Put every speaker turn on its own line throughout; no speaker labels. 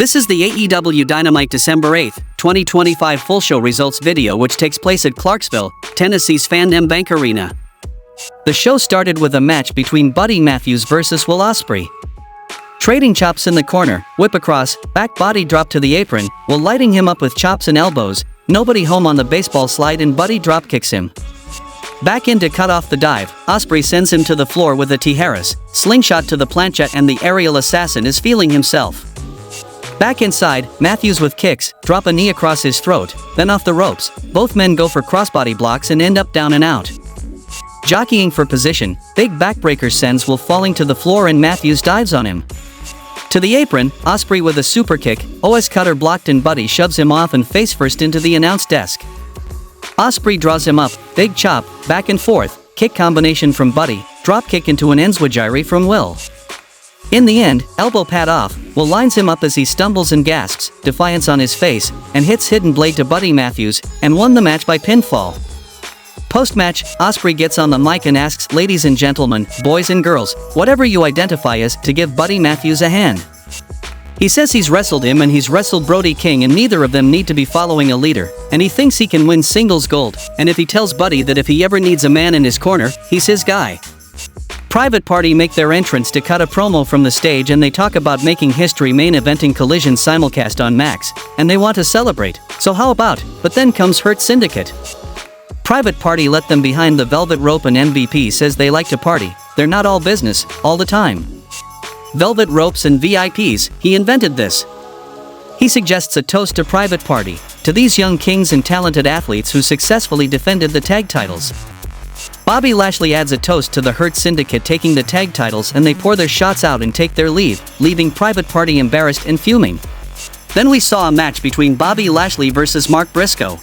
This is the AEW Dynamite December 8, 2025 full show results video which takes place at Clarksville, Tennessee's F&M Bank Arena. The show started with a match between Buddy Matthews versus Will Ospreay. Trading chops in the corner, whip across, back body drop to the apron, Will lighting him up with chops and elbows, nobody home on the baseball slide and Buddy drop kicks him. Back in to cut off the dive, Ospreay sends him to the floor with a T. Harris, slingshot to the plancha and the aerial assassin is feeling himself. Back inside, Matthews with kicks, drop a knee across his throat, then off the ropes, both men go for crossbody blocks and end up down and out. Jockeying for position, big backbreaker sends Will falling to the floor and Matthews dives on him. To the apron, Ospreay with a super kick, OS cutter blocked and Buddy shoves him off and face first into the announce desk. Ospreay draws him up, big chop, back and forth, kick combination from Buddy, drop kick into an enzwajiri from Will. In the end, elbow pad off, Will lines him up as he stumbles and gasps, defiance on his face, and hits hidden blade to Buddy Matthews, and won the match by pinfall. Post-match, Ospreay gets on the mic and asks ladies and gentlemen, boys and girls, whatever you identify as, to give Buddy Matthews a hand. He says he's wrestled him and he's wrestled Brody King and neither of them need to be following a leader, and he thinks he can win singles gold, and if he tells Buddy that if he ever needs a man in his corner, he's his guy. Private Party make their entrance to cut a promo from the stage and they talk about making history main eventing Collision simulcast on Max, and they want to celebrate, so how about, but then comes Hurt Syndicate. Private Party let them behind the velvet rope and MVP says they like to party, they're not all business, all the time. Velvet ropes and VIPs, he invented this. He suggests a toast to Private Party, to these young kings and talented athletes who successfully defended the tag titles. Bobby Lashley adds a toast to the Hurt Syndicate taking the tag titles and they pour their shots out and take their leave, leaving Private Party embarrassed and fuming. Then we saw a match between Bobby Lashley versus Mark Briscoe.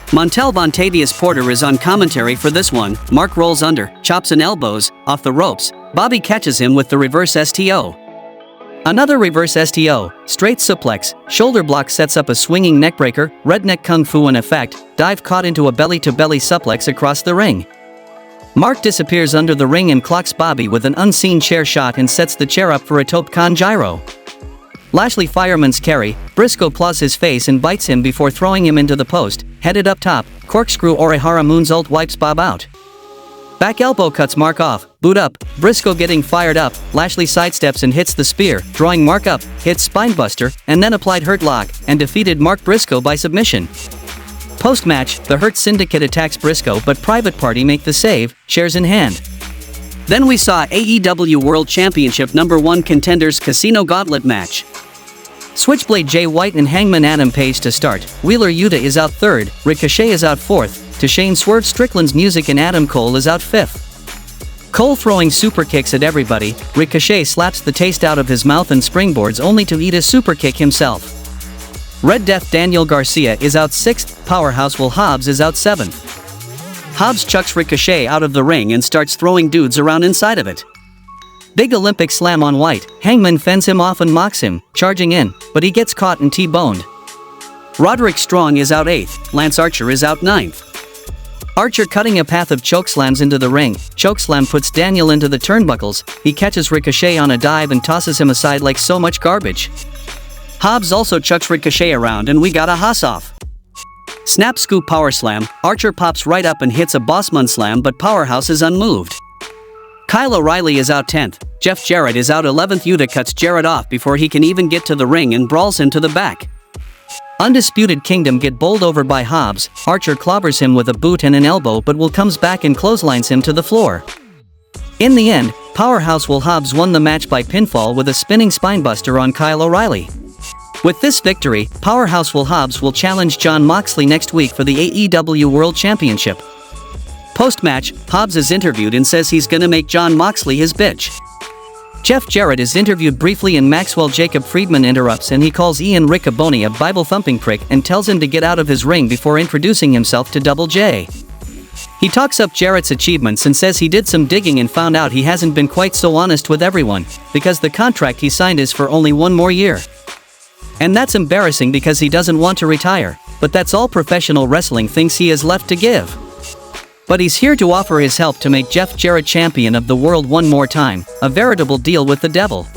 Montel Vontavious Porter is on commentary for this one. Mark rolls under, chops and elbows, off the ropes, Bobby catches him with the reverse STO. Another reverse STO, straight suplex, shoulder block sets up a swinging neckbreaker, redneck kung fu in effect, dive caught into a belly-to-belly suplex across the ring. Mark disappears under the ring and clocks Bobby with an unseen chair shot and sets the chair up for a Tope Con gyro. Lashley fireman's carry, Briscoe claws his face and bites him before throwing him into the post, headed up top, corkscrew Orihara moonsault wipes Bob out. Back elbow cuts Mark off, boot up, Briscoe getting fired up, Lashley sidesteps and hits the spear, drawing Mark up, hits spinebuster, and then applied Hurt Lock, and defeated Mark Briscoe by submission. Post-match, the Hurt Syndicate attacks Briscoe but Private Party make the save, chairs in hand. Then we saw AEW World Championship No. 1 Contenders Casino Gauntlet match. Switchblade Jay White and Hangman Adam Page to start, Wheeler Yuta is out third, Ricochet is out fourth, Shane Swerve Strickland's music and Adam Cole is out fifth. Cole throwing super kicks at everybody, Ricochet slaps the taste out of his mouth and springboards only to eat a super kick himself. Red Death Daniel Garcia is out 6th, Powerhouse Will Hobbs is out 7th. Hobbs chucks Ricochet out of the ring and starts throwing dudes around inside of it. Big Olympic slam on White, Hangman fends him off and mocks him, charging in, but he gets caught and T-boned. Roderick Strong is out 8th, Lance Archer is out 9th. Archer cutting a path of chokeslams into the ring, chokeslam puts Daniel into the turnbuckles, he catches Ricochet on a dive and tosses him aside like so much garbage. Hobbs also chucks Ricochet around and we got a Haas-off. Snap scoop power slam, Archer pops right up and hits a Bossman slam but Powerhouse is unmoved. Kyle O'Reilly is out 10th, Jeff Jarrett is out 11th. Yuta cuts Jarrett off before he can even get to the ring and brawls him to the back. Undisputed Kingdom get bowled over by Hobbs, Archer clobbers him with a boot and an elbow but Will comes back and clotheslines him to the floor. In the end, Powerhouse Will Hobbs won the match by pinfall with a spinning spinebuster on Kyle O'Reilly. With this victory, Powerhouse Will Hobbs will challenge Jon Moxley next week for the AEW World Championship. Post-match, Hobbs is interviewed and says he's gonna make Jon Moxley his bitch. Jeff Jarrett is interviewed briefly and Maxwell Jacob Friedman interrupts and he calls Ian Riccoboni a Bible-thumping prick and tells him to get out of his ring before introducing himself to Double J. He talks up Jarrett's achievements and says he did some digging and found out he hasn't been quite so honest with everyone, because the contract he signed is for only 1 more year. And that's embarrassing because he doesn't want to retire, but that's all professional wrestling thinks he has left to give. But he's here to offer his help to make Jeff Jarrett champion of the world one more time, a veritable deal with the devil.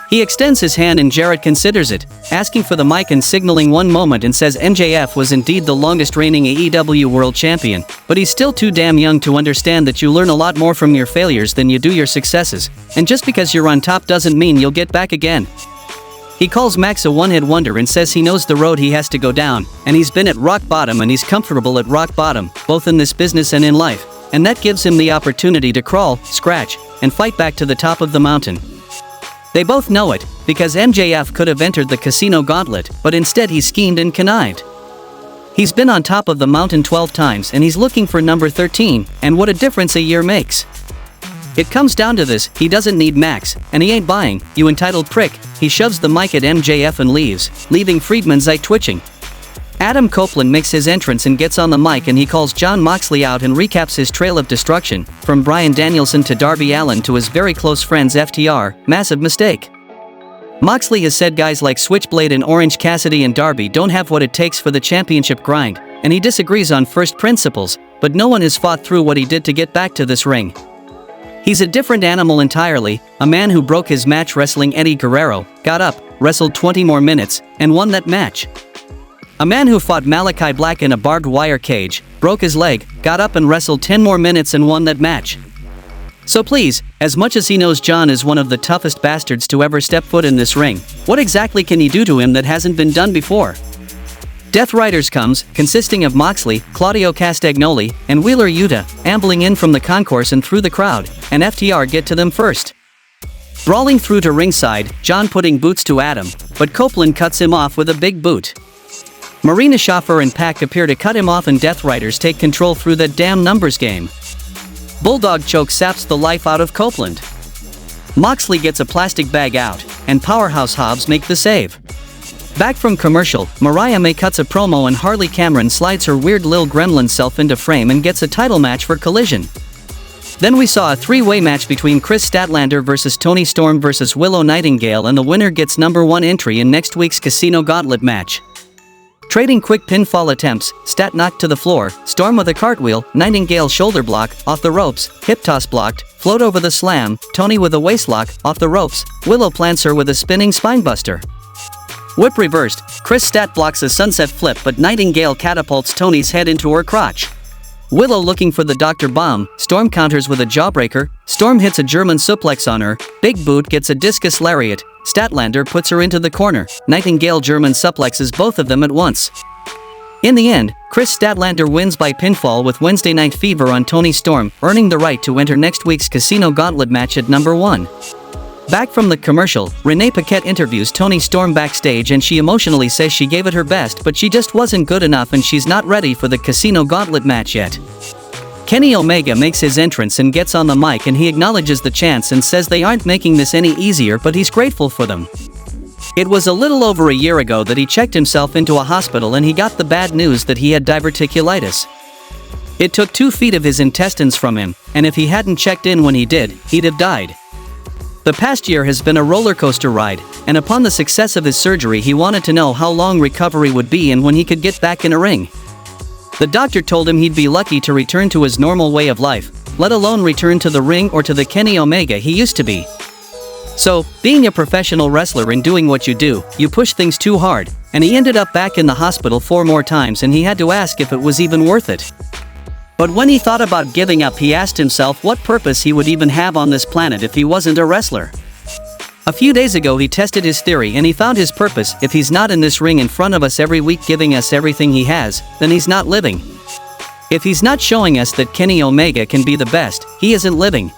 He extends his hand and Jarrett considers it, asking for the mic and signaling one moment and says MJF was indeed the longest reigning AEW World Champion, but he's still too damn young to understand that you learn a lot more from your failures than you do your successes, and just because you're on top doesn't mean you'll get back again. He calls Max a one-hit wonder and says he knows the road he has to go down, and he's been at rock bottom and he's comfortable at rock bottom, both in this business and in life, and that gives him the opportunity to crawl, scratch, and fight back to the top of the mountain. They both know it, because MJF could have entered the casino gauntlet, but instead he schemed and connived. He's been on top of the mountain 12 times and he's looking for number 13, and what a difference a year makes. It comes down to this, he doesn't need Max, and he ain't buying, you entitled prick. He shoves the mic at MJF and leaves, leaving Friedman's eye twitching. Adam Copeland makes his entrance and gets on the mic and he calls Jon Moxley out and recaps his trail of destruction, from Bryan Danielson to Darby Allin to his very close friends FTR, massive mistake. Moxley has said guys like Switchblade and Orange Cassidy and Darby don't have what it takes for the championship grind, and he disagrees on first principles, but no one has fought through what he did to get back to this ring. He's a different animal entirely, a man who broke his match wrestling Eddie Guerrero, got up, wrestled 20 more minutes, and won that match. A man who fought Malachi Black in a barbed wire cage, broke his leg, got up and wrestled 10 more minutes and won that match. So please, as much as he knows John is one of the toughest bastards to ever step foot in this ring, what exactly can he do to him that hasn't been done before? Death Riders comes, consisting of Moxley, Claudio Castagnoli, and Wheeler Yuta, ambling in from the concourse and through the crowd, and FTR get to them first. Brawling through to ringside, John putting boots to Adam, but Copeland cuts him off with a big boot. Marina Schaffer and Pac appear to cut him off and Death Riders take control through that damn numbers game. Bulldog choke saps the life out of Copeland. Moxley gets a plastic bag out, and Powerhouse Hobbs make the save. Back from commercial, Mariah May cuts a promo and Harley Cameron slides her weird lil gremlin self into frame and gets a title match for Collision. Then we saw a three-way match between Chris Statlander vs Tony Storm vs Willow Nightingale, and the winner gets number 1 entry in next week's Casino Gauntlet match. Trading quick pinfall attempts, Stat knocked to the floor, Storm with a cartwheel, Nightingale shoulder block, off the ropes, hip toss blocked, float over the slam, Tony with a waistlock, off the ropes, Willow plants her with a spinning spinebuster. Whip reversed, Chris Stat blocks a sunset flip but Nightingale catapults Tony's head into her crotch. Willow looking for the Dr. Bomb, Storm counters with a jawbreaker, Storm hits a German suplex on her, Big Boot gets a discus lariat, Statlander puts her into the corner, Nightingale German suplexes both of them at once. In the end, Chris Statlander wins by pinfall with Wednesday Night Fever on Tony Storm, earning the right to enter next week's Casino Gauntlet match at number 1. Back from the commercial, Renee Paquette interviews Tony Storm backstage and she emotionally says she gave it her best but she just wasn't good enough and she's not ready for the Casino Gauntlet match yet. Kenny Omega makes his entrance and gets on the mic and he acknowledges the chance and says they aren't making this any easier but he's grateful for them. It was a little over a year ago that he checked himself into a hospital and he got the bad news that he had diverticulitis. It took 2 feet of his intestines from him, and if he hadn't checked in when he did, he'd have died. The past year has been a roller coaster ride, and upon the success of his surgery he wanted to know how long recovery would be and when he could get back in a ring. The doctor told him he'd be lucky to return to his normal way of life, let alone return to the ring or to the Kenny Omega he used to be. So, being a professional wrestler and doing what you do, you push things too hard, and he ended up back in the hospital 4 more times and he had to ask if it was even worth it. But when he thought about giving up, he asked himself what purpose he would even have on this planet if he wasn't a wrestler. A few days ago he tested his theory and he found his purpose. If he's not in this ring in front of us every week giving us everything he has, then he's not living. If he's not showing us that Kenny Omega can be the best, he isn't living.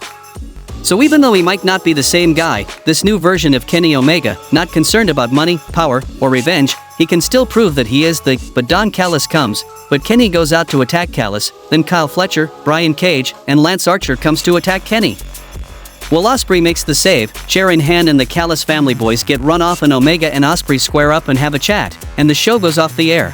So even though he might not be the same guy, this new version of Kenny Omega, not concerned about money, power, or revenge, he can still prove that he is the. But Don Callis comes, but Kenny goes out to attack Callis, then Kyle Fletcher, Brian Cage, and Lance Archer comes to attack Kenny. Will Ospreay makes the save, chair in hand, and the Callis family boys get run off and Omega and Ospreay square up and have a chat, and the show goes off the air.